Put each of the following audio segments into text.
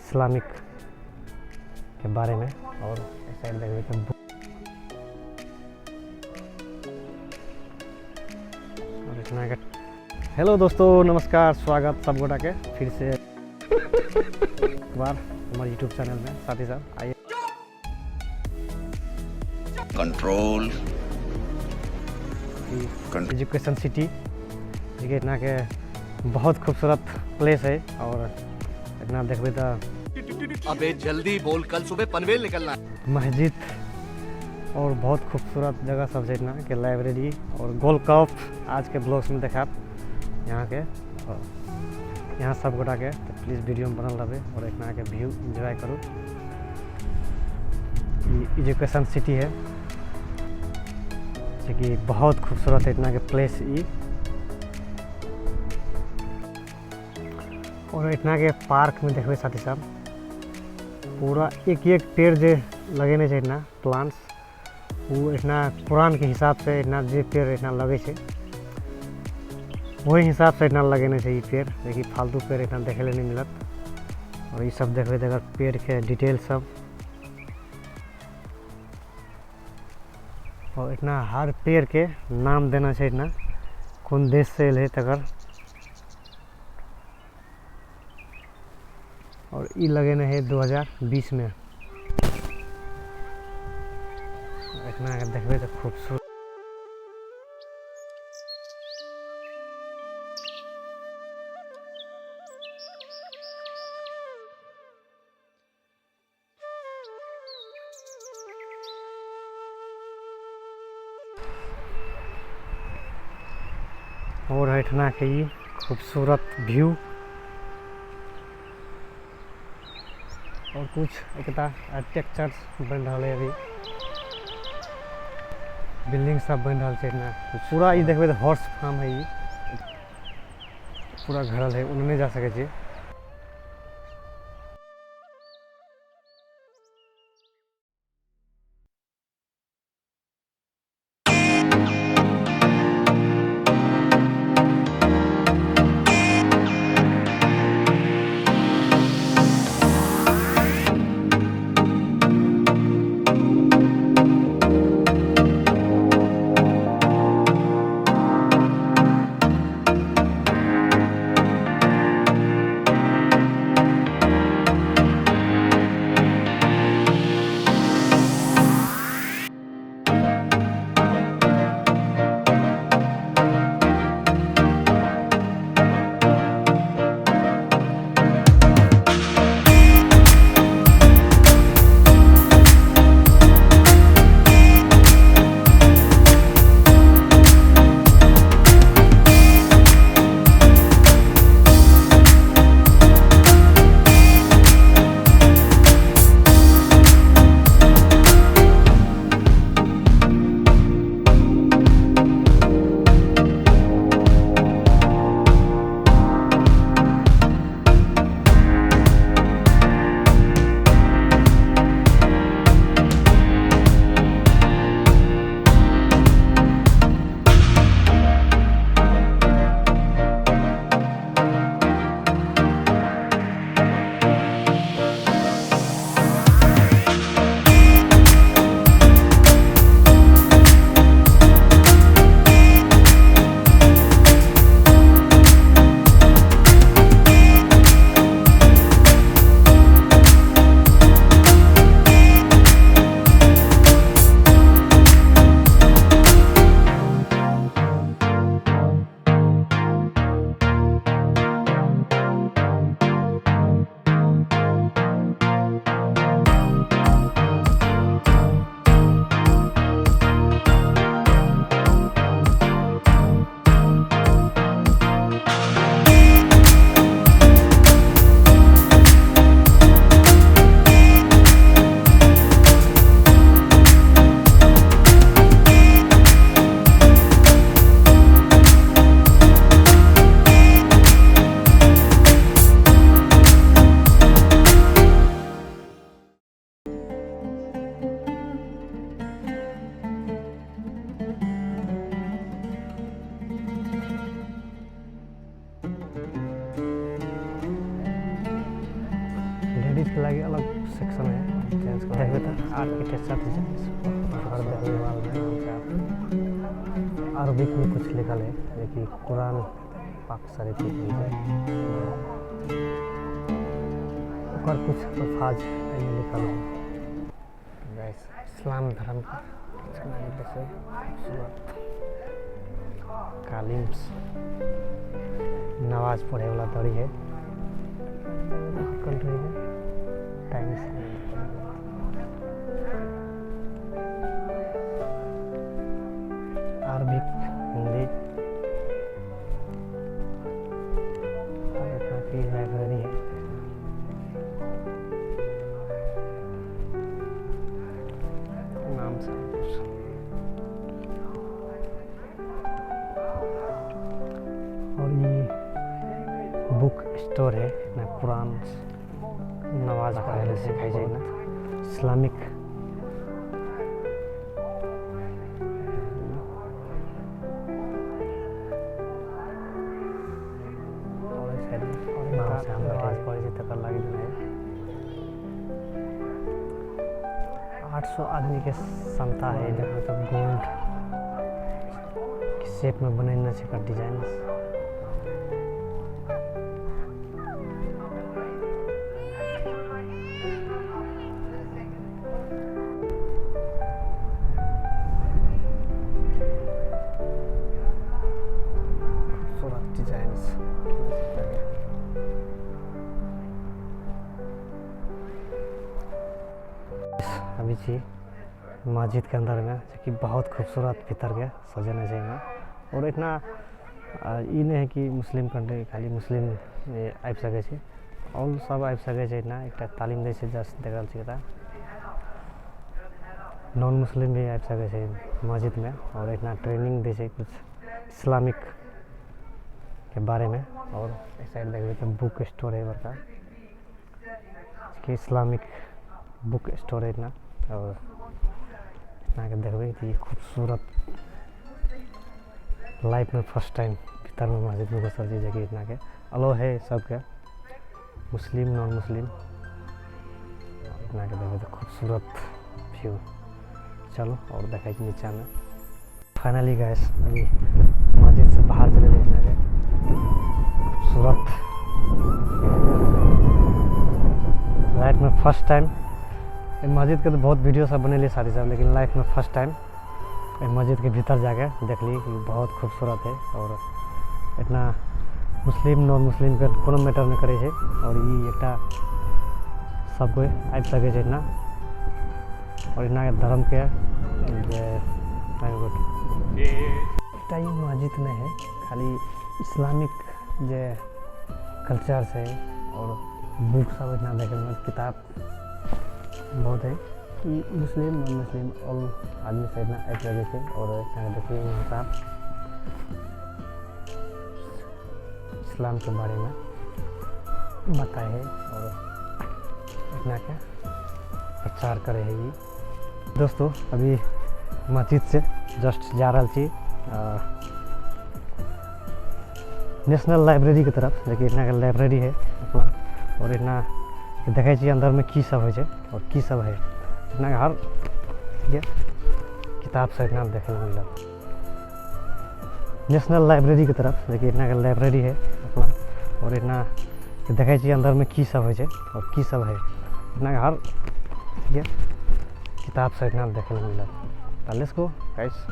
Islamic के बारे में। और इस साइड देख रहे थे और इतना का। हेलो दोस्तों, नमस्कार, स्वागत सब गोटा के फिर से एक बार हमारे यूट्यूब चैनल में। साथ ही साथ आइए कंट्रोल एजुकेशन सिटी, देखिए इतना के बहुत खूबसूरत प्लेस है। और इतना देखबे तो अबे जल्दी बोल, कल सुबह पनवेल निकलना है। मस्जिद और बहुत खूबसूरत जगह सब है इतना के, लाइब्रेरी और गोल्ड कप आज के ब्लॉग्स में देखा यहाँ के। और यहाँ सब गोटा के तो प्लीज़ वीडियो में बनल रहे और इतना के व्यू एंजॉय करूँ। एजुकेशन सिटी है कि बहुत खूबसूरत है इतना के प्लेस ई। और इतना के पार्क में देखबे साथी साहब पूरा एक एक पेड़ जे लगेने छै इतना प्लांट्स, वो इतना पुरान के हिसाब से इतना जे पेड़ इतना लगे छै वही हिसाब से इतना लगेने छै। पेड़ देखिए फालतू पेड़ इतना देखे ले नहीं मिलत। और ये सब देखबे अगर पेड़ के डिटेल सब, और इतना हर पेड़ के नाम देना चाहिए इतना कौन देश से है तकर। और ये लगे न है 2020 में। इतना अगर देखबे तो खूबसूरत। और इतना के ये खूबसूरत व्यू और कुछ एकता आर्किटेक्चर बन रहा है, अभी बिल्डिंग सब बन रहा है इतना पूरा। ये देखबे तो हॉर्स फार्म है, ये पूरा घरल है, उनमें जा सके छी। मस्जिद के लगे अलग सेक्शन है चेंज कर देखबे तो आर्किटेक्चर डिजाइन घर देखने वाला है अरबिक में कुछ लिखल है देखिए कुरान पाक शरीफ लिखल है और कुछ अल्फाज में लिखल है गाइस इस्लाम धर्म का जैसे कालिम्स नमाज पढ़े वाला दौड़ी है कंट्री है टाइम्स अरबिक हिंदी की लाइब्रेरी है नाम से और ये बुक स्टोर है ना कुरान नमाज पढ़े सिखाई जाए ना इस्लामिक नमाज पढ़े तक लगी है 800 आदमी के क्षमता है जहाँ तक गोल्ड की शेप में बनाने से का डिजाइन अभी छी मस्जिद के अंदर में जो कि बहुत खूबसूरत भीतर के सजने से में और इतना ये नहीं है कि मुस्लिम कंट्री खाली मुस्लिम आबि सके छै और सब आबि सके छै इतना एक तालीम दै छै जस्ट देख रहल छी नॉन मुस्लिम भी आबि सके छै मस्जिद में और इतना ट्रेनिंग दै छै कुछ इस्लामिक के बारे में और इस साइड देखिए तो बुक स्टोर है बड़का कि इस्लामिक बुक स्टोर है इतना और इतना के देखबे कि खूबसूरत लाइफ में फर्स्ट टाइम भीतर में मस्जिद में घुसल जी जगह इतना के अलो है सबके मुस्लिम नॉन मुस्लिम इतना के देखबे तो खूबसूरत व्यू चलो और देखा नीचा में फाइनली गैस अभी मस्जिद से बाहर चले देखना के खूबसूरत लाइफ में फर्स्ट टाइम मस्जिद के तो बहुत वीडियो सब बनेली साथी सब लेकिन लाइफ में फर्स्ट टाइम मस्जिद के भीतर जाके देखली कि बहुत खूबसूरत है और इतना मुस्लिम नॉन मुस्लिम के कोनो मैटर नहीं करे छै और ये एक सब कोई आबि सके छै इतना और इतना धर्म के ये मस्जिद नहीं है खाली इस्लामिक जे कल्चर से और बुक सब इतना देखे में किताब बहुत है कि मुस्लिम नॉन मुस्लिम ऑल आदमी से इतना एक लगे थे और देखिए यहाँ साहब इस्लाम के बारे में बताए है और इतना क्या प्रचार करे है ये दोस्तों अभी मस्जिद से जस्ट जा रहा थी नेशनल लाइब्रेरी की तरफ देखिए इतना लाइब्रेरी है अपना और इतना देखे छी अंदर में की सब है और की सब है इतना हर ये किताब से इतना देखे मिला नेशनल लाइब्रेरी की तरफ देखिए इतना लाइब्रेरी है अपना और इतना देखे छी अंदर में की सब है और की सब है इतना हर ये किताब से इतना देखे मिला लेट्स गो गाइस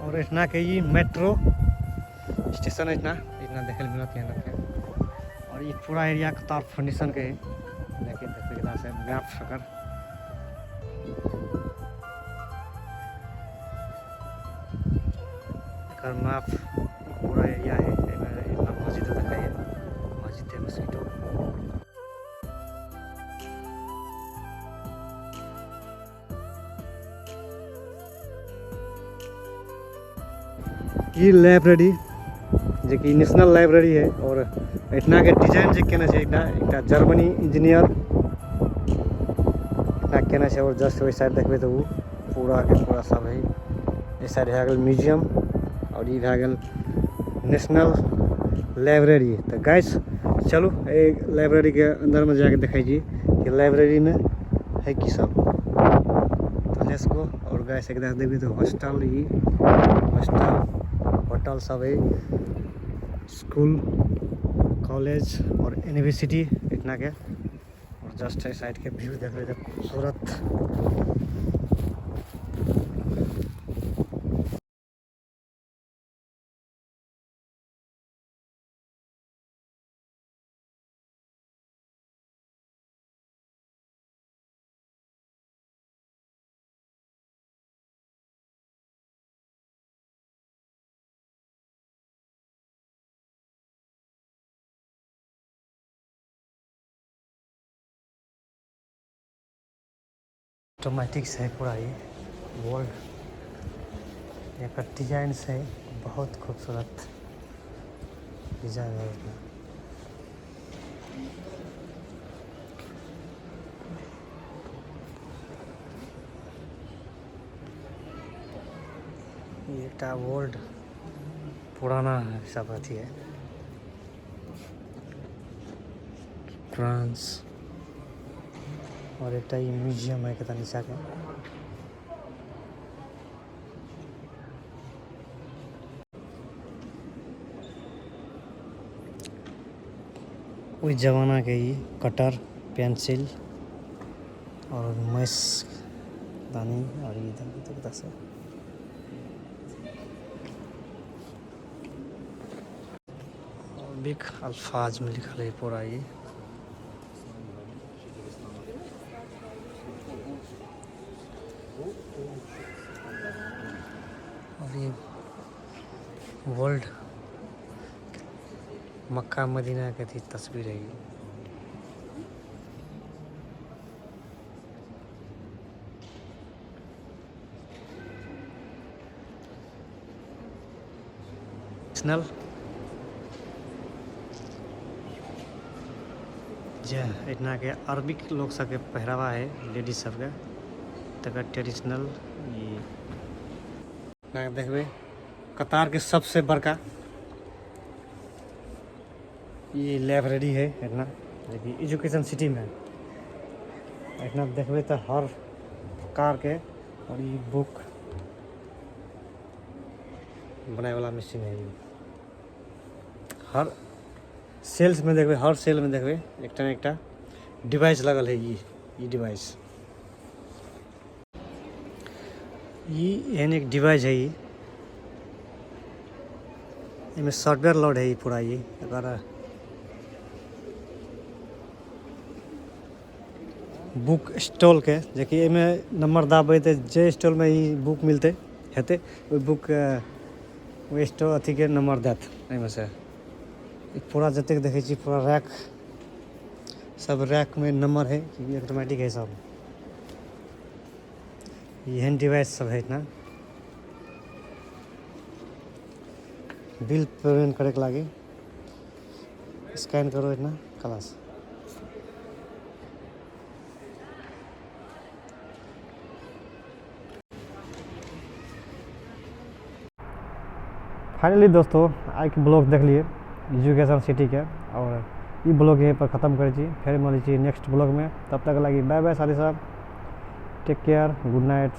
और इतना के ये मेट्रो स्टेशन है इतना देखे मिलत है और ये पूरा एरिया के तार फंडिशन के है लेकिन देखते से मैप सकर मैप पूरा एरिया है इतना मस्जिद देखा है मस्जिद है मस्जिद ई लाइब्रेरी जे कि नेशनल लाइब्रेरी है और इतना के डिजाइन जे केने छै एकटा जर्मनी इंजीनियर इतना केने छै और जस्ट ओइ साइड देखबै तऽ उ पूरा के पूरा सब है। इस साइड भए गेल म्यूजियम और ई भए गेल नेशनल लाइब्रेरी। तो गाइस चलू लाइब्रेरी के अंदर में जाके देखै छी कि लाइब्रेरी में है की सब। तो लेट्स गो। और गाइस एक देखबै तो हॉस्टल होटल सब है, स्कूल कॉलेज और यूनिवर्सिटी इतना के। और जस्ट साइड के व्यू देखबै तो खूबसूरत। ऑटोमेटिक से पूरा ये वर्ल्ड एक डिजाइन से बहुत खूबसूरत डिजाइन है इसमें। ये एक वर्ल्ड पुराना सब अथी है फ्रांस। और एक म्यूजियम है कितना नीचा के। उस जमाना के ही कटर पेंसिल और मैस दानी और इधर से बिग अल्फाज में लिखल है पूरा ये। और ये वर्ल्ड मक्का मदीना की थी तस्वीर है ये। नेशनल जे इतना के अरबिक लोग सबके पहरावा है, लेडीज सबके तक ट्रेडिशनल। ये देखबे कतार के सबसे बड़का ये लाइब्रेरी है इतना, लेकिन एजुकेशन सिटी में इतना देखबे तो हर प्रकार के। और ये बुक बनाए वाला मशीन है ये। हर सेल्स में देखबे, हर सेल में देखबे एकटा डिवाइस लगल है। ये डिवाइस ये एहन एक डिवाइस है। ये इसमें सॉफ्टवेयर लोड है ये पूरा। ये अगर बुक स्टॉल के देखिए में नंबर दाबे तो जे स्टॉल में ये बुक मिलते हेते वो बुक वो स्टॉल अथी के नंबर देत। एहिमे से पूरा जते देखे छी पूरा रैक सब रैक में नंबर है क्योंकि ऑटोमेटिक है सब। ये डिवाइस सब है इतना। बिल पेमेंट करे के लागे स्कैन करो इतना क्लास। फाइनली दोस्तों आज के ब्लॉग देख लिए एजुकेशन सिटी के। और ये ब्लॉग यहीं पर ख़त्म कर छी, फिर मिल छी नेक्स्ट ब्लॉग में। तब तक लगी बाय बाय साथी साहब, टेक केयर, गुड नाइट।